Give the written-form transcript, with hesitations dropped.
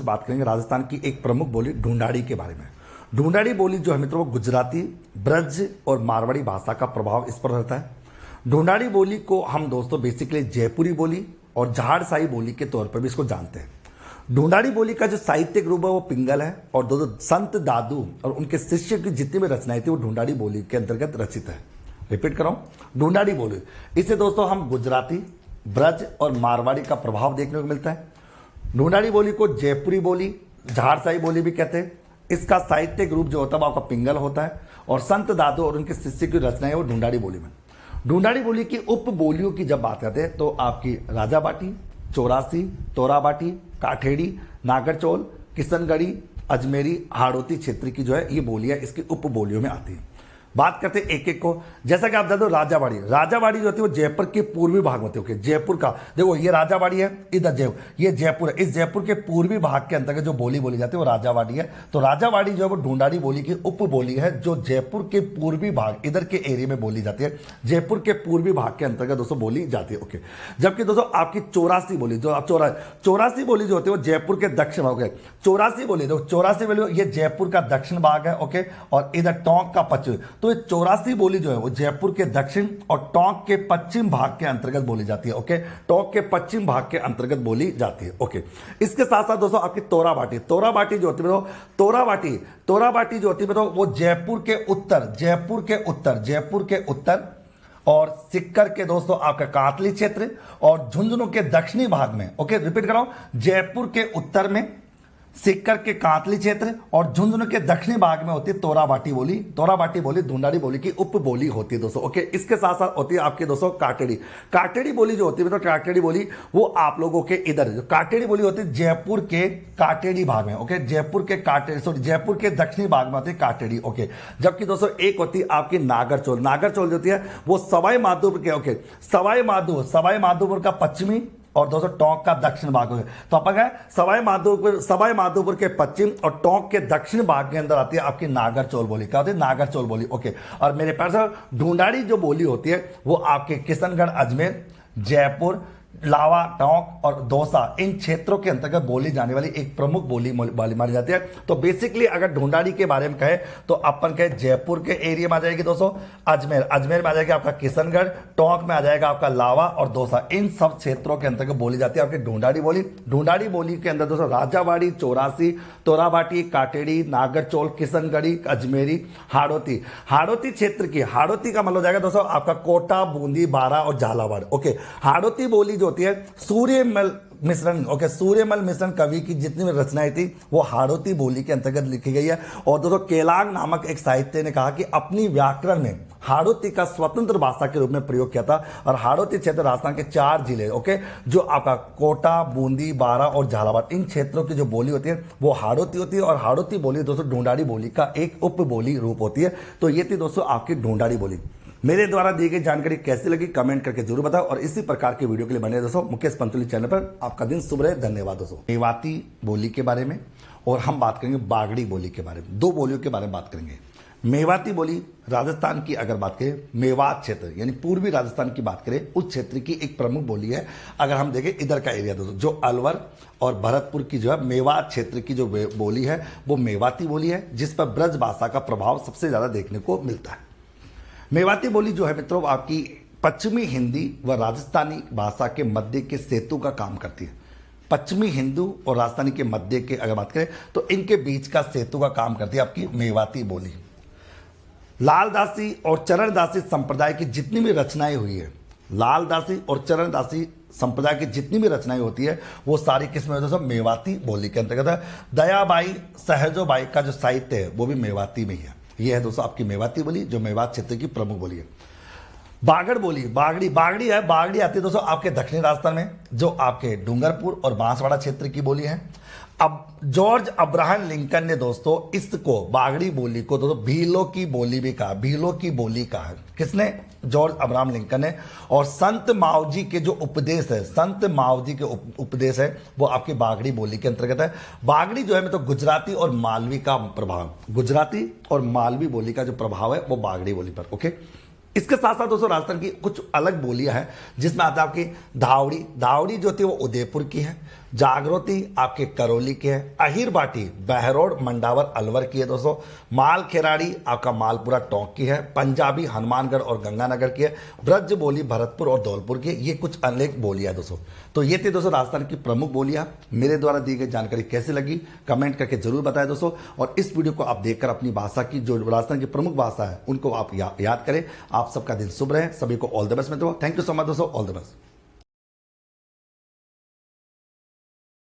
से बात करेंगे राजस्थान की एक प्रमुख बोली ढूंढाड़ी के बारे में। ढूंढाड़ी बोली जो है मित्रों, गुजराती, ब्रज और मारवाड़ी भाषा का प्रभाव इस पर रहता है। ढूंढाड़ी बोली को हम दोस्तों बेसिकली जयपुरी बोली और झाड़साई बोली के तौर पर भी इसको जानते हैं। ढूंढाड़ी बोली का जो साहित्यिक रूप है वो पिंगल है और दोस्तों संत दादू और उनके शिष्य की जितनी भी रचनाएं थी वो ढूंढाड़ी बोली के अंतर्गत रचित है। रिपीट कर रहा हूं, ढूंढाड़ी बोली। इससे दोस्तों हम गुजराती, ब्रज और मारवाड़ी का प्रभाव देखने को मिलता है। ढूंढाड़ी बोली को जयपुरी बोली, झाड़साई बोली भी कहते हैं। इसका साहित्यिक रूप जो होता है वो आपका पिंगल होता है और संत दादू और उनके शिष्य की रचनाएं वो ढूंढाड़ी बोली में। ढूंढाड़ी बोली की उप बोलियों की जब बात करते हैं तो आपकी राजाबाटी, चौरासी, तोराबाटी, काठेड़ी, नागरचौल, किशनगढ़ी, अजमेरी, हाड़ौती क्षेत्र की जो है ये बोलियां इसकी उप बोलियों में आती है। बात करते हैं एक एक को। जैसा कि आप जानते हो राजाबाड़ी, राजाबाड़ी जो होती है वो जयपुर के पूर्वी भाग में होती है। जयपुर का देखो ये राजाबाड़ी है, इधर ये जयपुर है। इस जयपुर के पूर्वी भाग के अंतर्गत जो बोली बोली जाती है वो राजाबाड़ी है। तो राजाबाड़ी जो है वो ढूंढाड़ी बोली की उप बोली है जो जयपुर के पूर्वी भाग इधर के एरिया में बोली जाती है। जयपुर के पूर्वी भाग के अंतर्गत दोस्तों बोली जाती है। ओके, जबकि दोस्तों आपकी चौरासी बोली जो चौरासी बोली जो होती है वो जयपुर के दक्षिण भाग। चौरासी बोली देखो, चौरासी बोली ये जयपुर का दक्षिण भाग है। ओके, और इधर टोंक का पश्चिम। तो ये चौरासी बोली जो है वो जयपुर के दक्षिण और टोंक के पश्चिम भाग के अंतर्गत बोली जाती है। ओके, टोंक के पश्चिम भाग के अंतर्गत बोली जाती है। ओके, इसके साथ साथ दोस्तों आपकी तोराबाटी, तोराबाटी जो होती है तोराबाटी जो होती है वो जयपुर के उत्तर और सिक्कर के दोस्तों आपका कातली क्षेत्र और झुंझुनू के दक्षिणी भाग में। ओके, रिपीट कर रहा हूं, जयपुर के उत्तर में, सिक्कर के कातली क्षेत्र और झुंझुनू के दक्षिणी भाग में होती है तोराबाटी बोली। तोराबाटी बोली ढूंढाड़ी बोली की उप बोली होती है दोस्तों। ओके, इसके साथ साथ होती है आपके दोस्तों काटेड़ी। काटेड़ी बोली जो होती है तो काटेड़ी बोली वो आप लोगों के इधर जो काटेड़ी बोली होती है जयपुर के काटेड़ी भाग में। ओके, जयपुर के दक्षिणी भाग में होती है काटेड़ी। ओके, जबकि दोस्तों एक होती है आपकी नागरचौल। नागरचौल जो होती है वो सवाई माधोपुर के, ओके, सवाई माधोपुर का पश्चिमी और दोस्तों टोंक का दक्षिण भाग हो गया। तो अपन क्या सवाई माधोपुर के पश्चिम और टोंक के दक्षिण भाग के अंदर आती है आपकी नागरचौल बोली। क्या होती है? नागरचौल बोली। ओके, और मेरे पास ढूंढाड़ी जो बोली होती है वो आपके किशनगढ़, अजमेर, जयपुर, लावा, टोंक और दौसा इन क्षेत्रों के अंतर्गत बोली जाने वाली एक प्रमुख बोली मानी जाती है। तो बेसिकली अगर ढूंढाड़ी के बारे में कहे तो अपन कहे जयपुर के एरिया में आ जाएगी दोस्तों अजमेर में आ जाएगा आपका किशनगढ़, टोंक में आ जाएगा आपका लावा और दौसा। इन सब क्षेत्रों के अंतर्गत बोली जाती है आपकी ढूंढाड़ी बोली। ढूंढाड़ी बोली के अंदर दोस्तों राजाबाड़ी, चौरासी, तोराबाटी, काटेड़ी, नागरचौल, किशनगढ़ी, अजमेरी, हाड़ौती क्षेत्र की, हाड़ौती का मतलब जाएगा दोस्तों आपका कोटा, बूंदी, बारा और झालावाड़। ओके, हाड़ौती बोली होती है सूर्यमल मिश्रण कवि की जितनी भी रचनाएं थी वो हाड़ौती बोली के अंतर्गत लिखी गई है। और दोस्तों केलांग नामक एक साहित्य ने कहा कि अपनी व्याकरण में हाड़ौती का स्वतंत्र भाषा के रूप में प्रयोग किया था। और हाड़ौती क्षेत्र राजस्थान के 4 जिले, ओके, जो आपका कोटा, बूंदी, बारा और झालावाड़ इन क्षेत्रों की जो बोली होती है वो हाड़ौती होती है। और हाड़ौती बोली दोस्तों ढूंढाड़ी बोली का एक उप बोली रूप होती है। तो ये थी दोस्तों आपकी ढूंढाड़ी बोली। मेरे द्वारा दी गई जानकारी कैसी लगी कमेंट करके जरूर बताओ और इसी प्रकार की वीडियो के लिए बने दोस्तों मुकेश पंचोली चैनल पर। आपका दिन शुभ रहे, धन्यवाद दोस्तों। मेवाती बोली के बारे में और हम बात करेंगे बागड़ी बोली के बारे में। 2 बोलियों के बारे में बात करेंगे। मेवाती बोली राजस्थान की अगर बात करें, मेवात क्षेत्र यानी पूर्वी राजस्थान की बात करें, उस क्षेत्र की एक प्रमुख बोली है। अगर हम देखें इधर का एरिया दोस्तों जो अलवर और भरतपुर की जो है मेवात क्षेत्र की जो बोली है वो मेवाती बोली है, जिस पर ब्रज भाषा का प्रभाव सबसे ज्यादा देखने को मिलता है। मेवाती बोली जो है मित्रों आपकी पश्चिमी हिंदी व राजस्थानी भाषा के मध्य के सेतु का काम करती है। पश्चिमी हिंदू और राजस्थानी के मध्य के अगर बात करें तो इनके बीच का सेतु का काम करती है आपकी मेवाती बोली। लालदासी और चरणदासी संप्रदाय की जितनी भी रचनाएं हुई है, लालदासी और चरणदासी संप्रदाय की जितनी भी रचनाएं होती है वो सारी किस्में दोस्तों मेवाती बोली के अंतर्गत है। दयाबाई, सहजोबाई का जो साहित्य है वो भी मेवाती में ही है। ये है दोस्तों आपकी मेवाती बोली जो मेवात क्षेत्र की प्रमुख बोली है। बागड़ बोली, बागड़ी आती है दोस्तों आपके दक्षिणी राजस्थान में जो आपके डूंगरपुर और बांसवाड़ा क्षेत्र की बोली है। अब जॉर्ज अब्राहम लिंकन ने दोस्तों इसको बागड़ी बोली को दोस्तों भीलों की बोली भी कहा, भीलों की बोली कहा है। किसने? जॉर्ज अब्राहम लिंकन ने। और संत मावजी के जो उपदेश है, संत मावजी के उपदेश है वो आपकी बागड़ी बोली के अंतर्गत है। बागड़ी जो है मतलब गुजराती और मालवी का प्रभाव, गुजराती और मालवी बोली का जो प्रभाव है वो बागड़ी बोली पर। ओके, इसके साथ साथ दोस्तों राजस्थान की कुछ अलग बोलियां हैं जिसमें आता है आपकी धावड़ी जो होती है वो उदयपुर की है। जागृति आपके करौली की है, अहिर बाटी बहरोड मंडावर अलवर की है दोस्तों, माल खेराड़ी आपका मालपुरा टोंक की है, पंजाबी हनुमानगढ़ और गंगानगर की है, ब्रज बोली भरतपुर और धौलपुर की है। ये कुछ अनेक बोलियां दोस्तों। तो ये थी दोस्तों राजस्थान की प्रमुख बोलियां। मेरे द्वारा दी गई जानकारी कैसी लगी कमेंट करके जरूर बताएं दोस्तों। और इस वीडियो को आप देखकर अपनी भाषा की जो राजस्थान की प्रमुख भाषा है उनको आप याद करें। आप सबका दिन शुभ रहे, सभी को ऑल द बेस्ट में दो। थैंक यू सो मच दोस्तों, ऑल द बेस्ट।